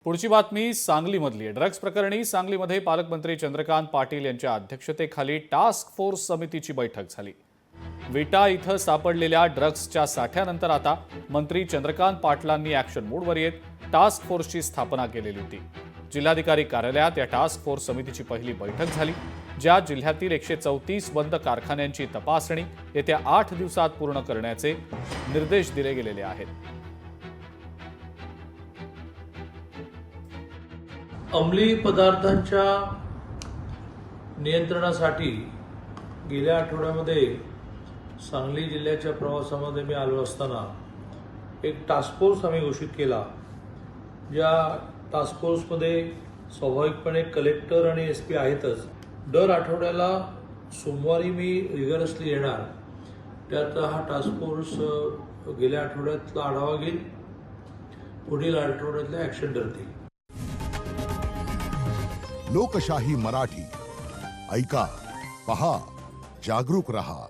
पुढची बातमी सांगलीमधली आहे। ड्रग्ज प्रकरणी सांगलीमध्ये पालकमंत्री चंद्रकांत पाटील यांच्या अध्यक्षतेखाली टास्क फोर्स समितीची बैठक झाली। विटा इथं सापडलेल्या ड्रग्जच्या साठ्यानंतर आता मंत्री चंद्रकांत पाटलांनी ॲक्शन मोडवर येत टास्क फोर्सची स्थापना केलेली होती। जिल्हाधिकारी कार्यालयात या टास्क फोर्स समितीची पहिली बैठक झाली, ज्यात जिल्ह्यातील 134 बंद कारखान्यांची तपासणी येत्या 8 दिवसात पूर्ण करण्याचे निर्देश दिले गेलेले आहेत। अंमली पदार्थांच्या नियंत्रणासाठी गेल्या आठवड्यामध्ये सांगली जिल्ह्याच्या प्रवासामध्ये मी आलो असताना एक टास्क फोर्स आम्ही घोषित केला। ज्या टास्क फोर्समध्ये स्वाभाविकपणे कलेक्टर आणि SP आहेतच। दर आठवड्याला सोमवारी मी रिगरसली येणार, त्यात हा टास्क फोर्स गेल्या आठवड्यातला आढावा घेईल, पुढील आठवड्यातल्या ॲक्शन ठरतील। लोकशाही मराठी ऐका, पहा, जागरूक रहा।